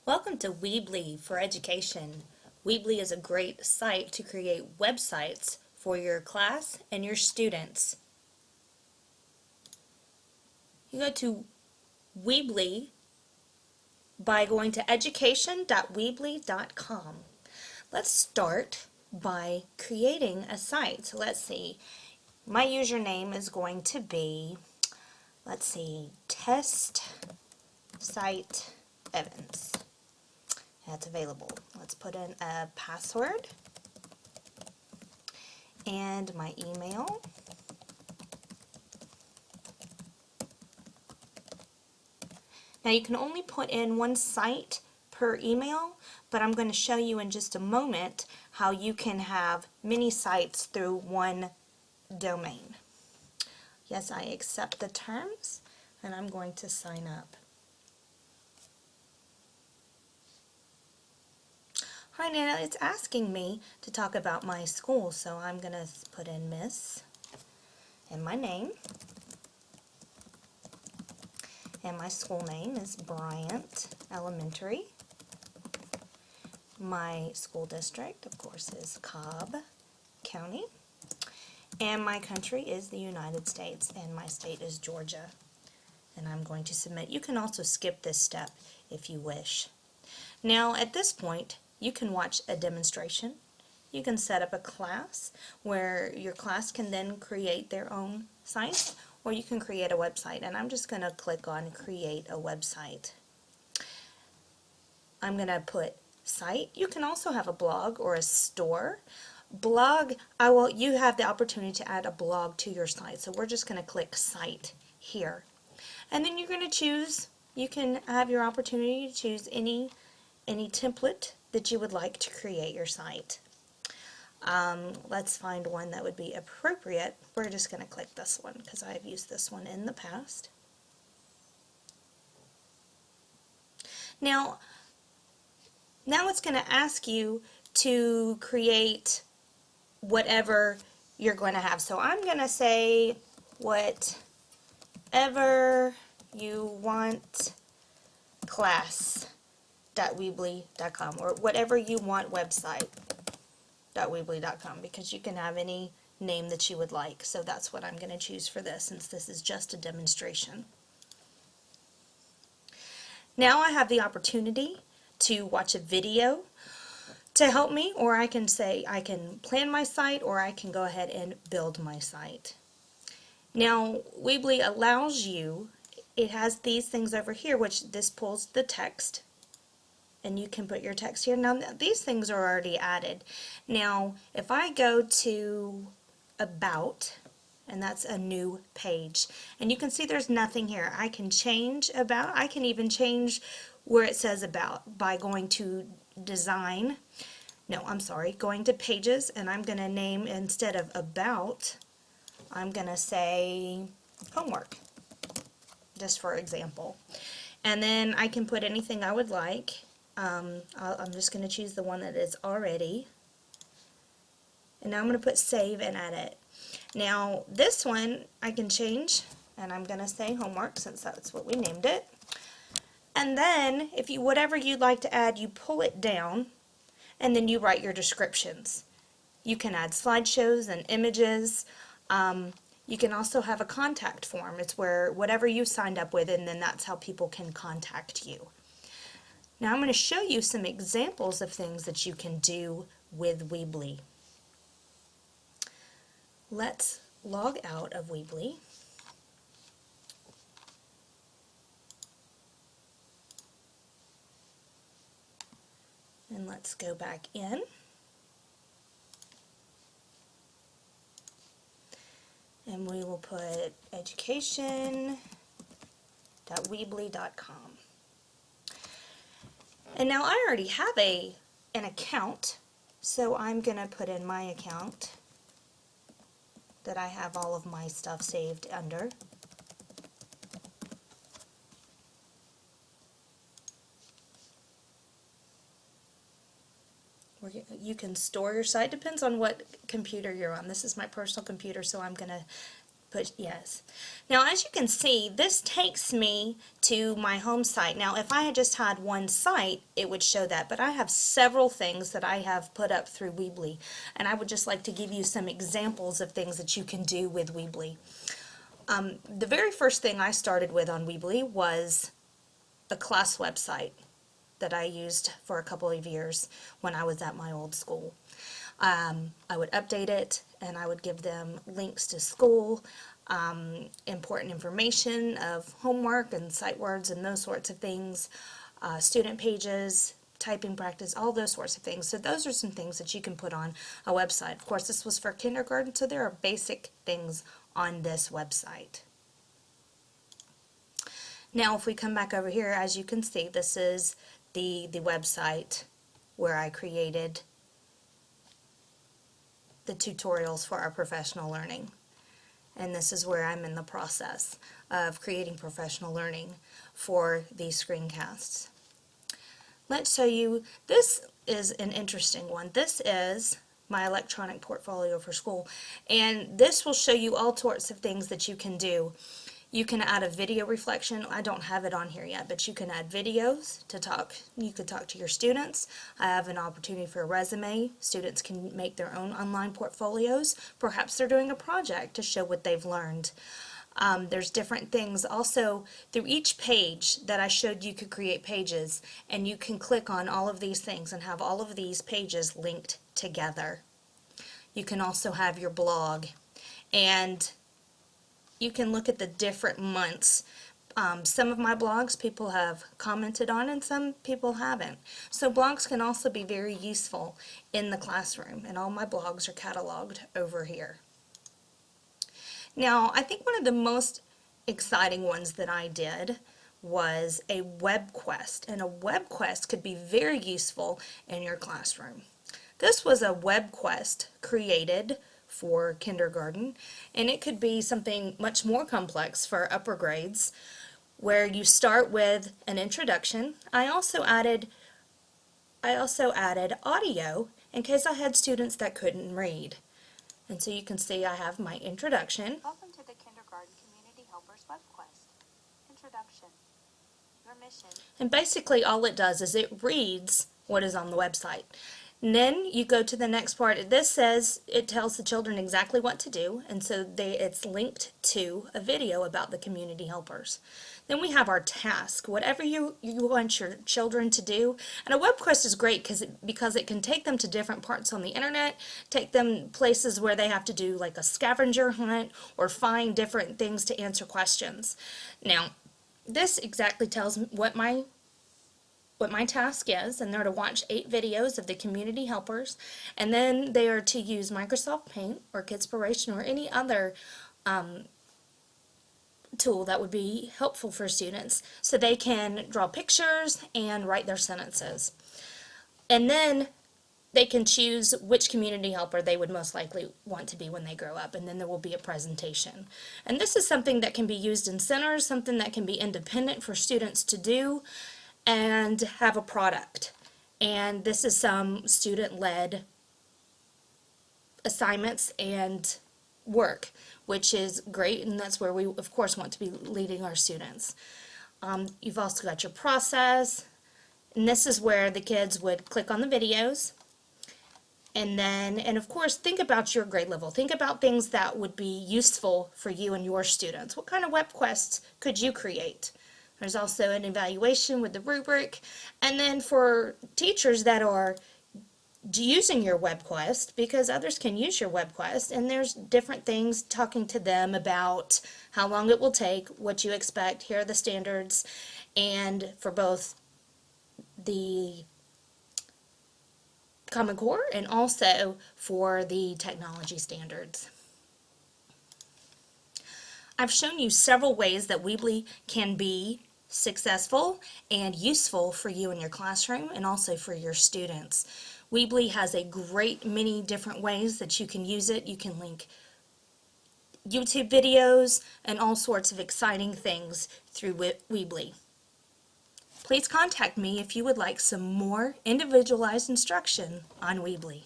Welcome to Weebly for Education. Weebly is a great site to create websites for your class and your students. You go to Weebly by going to education.weebly.com. Let's start by creating a site. So let's see. My username is going to be, Test Site Evans. That's available. Let's put in a password and my email. Now you can only put in one site per email, but I'm going to show you in just a moment how you can have many sites through one domain. Yes, I accept the terms and I'm going to sign up. All right, now it's asking me to talk about my school, so I'm going to put in Miss and my name. And my school name is Bryant Elementary. My school district, of course, is Cobb County. And my country is the United States, and my state is Georgia. And I'm going to submit. You can also skip this step if you wish. Now, at this point, you can watch a demonstration. You can set up a class where your class can then create their own site, or you can create a website. And I'm just going to click on Create a Website. I'm going to put site. You can also have a blog or a store. Blog, you have the opportunity to add a blog to your site. So we're just going to click Site here. And then you're going to choose, you can have your opportunity to choose any template that you would like to create your site. Let's find one that would be appropriate. We're just going to click this one because I've used this one in the past. Now it's going to ask you to create whatever you're going to have. So I'm going to say whatever you want class.weebly.com, or whatever you want website.weebly.com, because you can have any name that you would like. So that's what I'm going to choose for this, since this is just a demonstration. Now I have the opportunity to watch a video to help me, or I can say I can plan my site, or I can go ahead and build my site. Now Weebly allows you, it has these things over here, which this pulls the text, and you can put your text here. Now these things are already added. Now if I go to About, and that's a new page, and you can see there's nothing here. I can change About. I can even change where it says About by going to Design. Going to Pages, and I'm going to name, instead of About, I'm going to say Homework, just for example. And then I can put anything I would like. I'm just going to choose the one that is already. And now I'm going to put Save and Edit. Now this one I can change, and I'm going to say Homework since that's what we named it. And then if you, whatever you'd like to add, you pull it down, and then you write your descriptions. You can add slideshows and images. You can also have a contact form. It's where whatever you signed up with, and then that's how people can contact you. Now I'm going to show you some examples of things that you can do with Weebly. Let's log out of Weebly. And let's go back in. And we will put education.weebly.com. And now I already have an account, so I'm going to put in my account that I have all of my stuff saved under. You can store your site, depends on what computer you're on. This is my personal computer, so I'm going to Push yes. Now, as you can see, this takes me to my home site. Now, if I had just had one site, it would show that, but I have several things that I have put up through Weebly, and I would just like to give you some examples of things that you can do with Weebly. The very first thing I started with on Weebly was a class website that I used for a couple of years when I was at my old school. I would update it, and I would give them links to school, important information of homework and sight words and those sorts of things, student pages, typing practice, all those sorts of things. So those are some things that you can put on a website. Of course, this was for kindergarten, so there are basic things on this website. Now, if we come back over here, as you can see, this is the website where I created the tutorials for our professional learning. And this is where I'm in the process of creating professional learning for these screencasts. Let's show you, this is an interesting one. This is my electronic portfolio for school, and this will show you all sorts of things that you can do. You can add a video reflection. I don't have it on here yet, but you can add videos to talk. You could talk to your students. I have an opportunity for a resume. Students can make their own online portfolios. Perhaps they're doing a project to show what they've learned. There's different things. Also, through each page that I showed, you could create pages, and you can click on all of these things and have all of these pages linked together. You can also have your blog, and you can look at the different months. Some of my blogs people have commented on, and some people haven't. So blogs can also be very useful in the classroom, and all my blogs are cataloged over here. Now, I think one of the most exciting ones that I did was a web quest, and a web quest could be very useful in your classroom. This was a web quest created for kindergarten, and it could be something much more complex for upper grades, where you start with an introduction. I also added audio in case I had students that couldn't read. And so you can see I have my introduction. Welcome to the Kindergarten Community Helpers Web Quest. Introduction. Your mission. And basically all it does is it reads what is on the website. And then you go to the next part. This says, it tells the children exactly what to do, and so it's linked to a video about the community helpers. Then we have our task, whatever you want your children to do. And a web quest is great because it can take them to different parts on the internet, take them places where they have to do like a scavenger hunt or find different things to answer questions. Now, this exactly tells me what my task is, and they're to watch 8 videos of the community helpers, and then they are to use Microsoft Paint or Kidspiration or any other tool that would be helpful for students so they can draw pictures and write their sentences. And then they can choose which community helper they would most likely want to be when they grow up, and then there will be a presentation. And this is something that can be used in centers, something that can be independent for students to do and have a product. And this is some student-led assignments and work, which is great, and that's where we of course want to be leading our students. You've also got your process, and this is where the kids would click on the videos, and of course think about your grade level. Think about things that would be useful for you and your students. What kind of web quests could you create? There's also an evaluation with the rubric, and then for teachers that are using your web quest, because others can use your web quest, and there's different things talking to them about how long it will take, what you expect, here are the standards, and for both the Common Core and also for the technology standards. I've shown you several ways that Weebly can be successful and useful for you in your classroom and also for your students. Weebly has a great many different ways that you can use it. You can link YouTube videos and all sorts of exciting things through Weebly. Please contact me if you would like some more individualized instruction on Weebly.